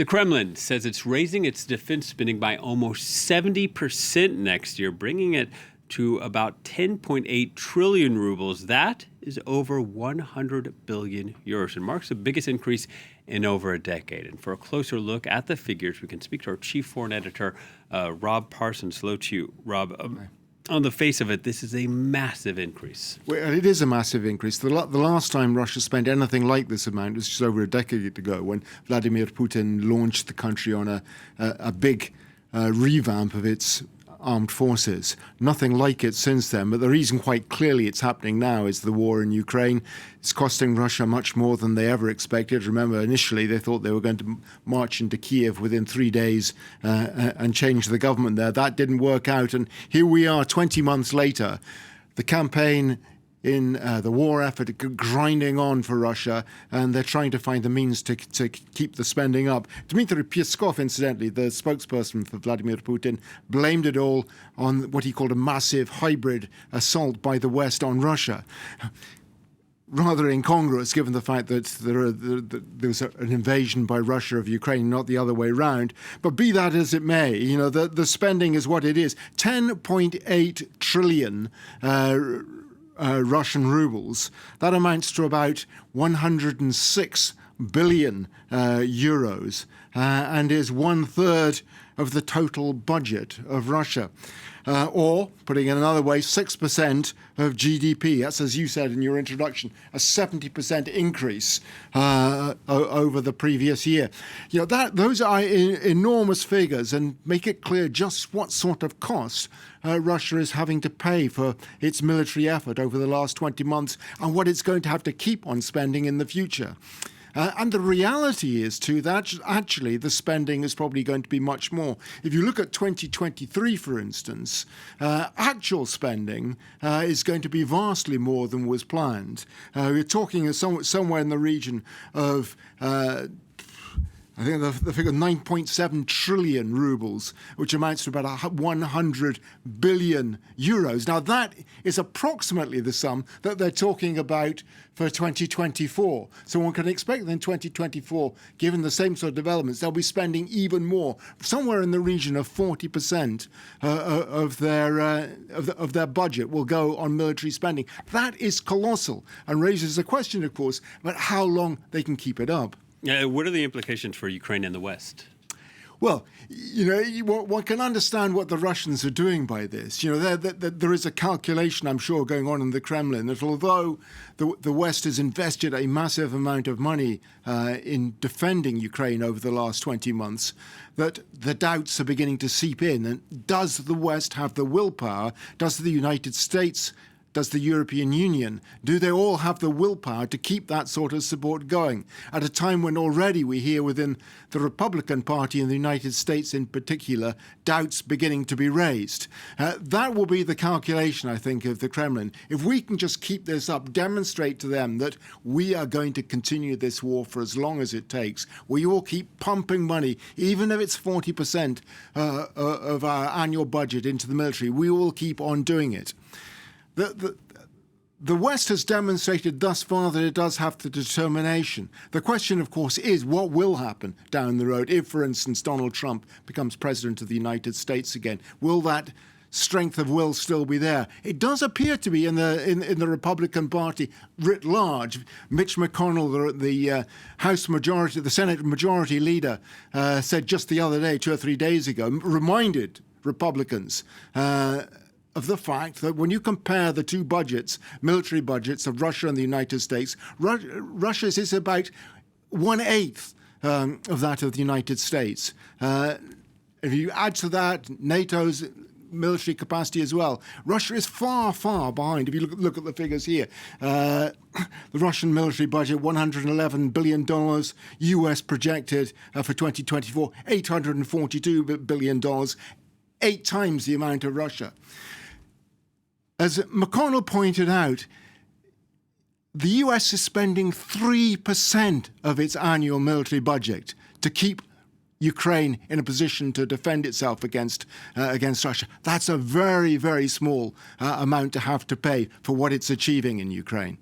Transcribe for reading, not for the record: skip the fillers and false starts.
The Kremlin says it's raising its defense spending by almost 70% next year, bringing it to about 10.8 trillion rubles. That is over 100 billion euros and marks the biggest increase in over a decade. And for a closer look at the figures, we can speak to our chief foreign editor, Rob Parsons. Hello to you, Rob. On the face of it, this is a massive increase. Well, it is a massive increase. The last time Russia spent anything like this amount was just over a decade ago, when Vladimir Putin launched the country on a big revamp of its armed forces. Nothing like it since then. But the reason quite clearly it's happening now is the war in Ukraine. It's costing Russia much more than they ever expected. Remember, initially they thought they were going to march into Kiev within 3 days and change the government there. That didn't work out. And here we are 20 months later. The campaign in the war effort grinding on for Russia, and they're trying to find the means to keep the spending up. Dmitry Peskov, incidentally, the spokesperson for Vladimir Putin, blamed it all on what he called a massive hybrid assault by the West on Russia. Rather incongruous, given the fact that there was an invasion by Russia of Ukraine, not the other way around. But be that as it may, you know, the spending is what it is. 10.8 trillion Russian rubles. That amounts to about 106 billion euros and is 1/3 of the total budget of Russia. Or, putting it another way, 6% of GDP. That's, as you said in your introduction, a 70% increase over the previous year. You know, those are enormous figures, and make it clear just what sort of cost Russia is having to pay for its military effort over the last 20 months and what it's going to have to keep on spending in the future. And the reality is, too, that actually the spending is probably going to be much more. If you look at 2023, for instance, actual spending is going to be vastly more than was planned. We're talking somewhere in the region of I think the figure 9.7 trillion rubles, which amounts to about 100 billion euros. Now, that is approximately the sum that they're talking about for 2024. So one can expect that in 2024, given the same sort of developments, they'll be spending even more, somewhere in the region of 40% of their budget will go on military spending. That is colossal and raises the question, of course, about how long they can keep it up. What are the implications for Ukraine and the West? Well, you know, one can understand what the Russians are doing by this. You know, there is a calculation, I'm sure, going on in the Kremlin that although the West has invested a massive amount of money in defending Ukraine over the last 20 months, that the doubts are beginning to seep in. And does the West have the willpower? Does the United States? Does the European Union? Do they all have the willpower to keep that sort of support going at a time when already we hear within the Republican Party in the United States in particular, doubts beginning to be raised? That will be the calculation, I think, of the Kremlin. If we can just keep this up, demonstrate to them that we are going to continue this war for as long as it takes, we will keep pumping money, even if it's 40% of our annual budget into the military, we will keep on doing it. The West has demonstrated thus far that it does have the determination. The question, of course, is what will happen down the road if, for instance, Donald Trump becomes president of the United States again? Will that strength of will still be there? It does appear to be in the Republican Party writ large. Mitch McConnell, the House majority, the Senate majority leader, said just the other day, 2 or 3 days ago, reminded Republicans of the fact that when you compare the two budgets, military budgets of Russia and the United States, Russia's is about 1/8 of that of the United States. If you add to that NATO's military capacity as well, Russia is far, far behind. If you look at the figures here, the Russian military budget, $111 billion, US projected for 2024, $842 billion, 8 times the amount of Russia. As McConnell pointed out, the US is spending 3% of its annual military budget to keep Ukraine in a position to defend itself against Russia. That's a very, very small amount to have to pay for what it's achieving in Ukraine.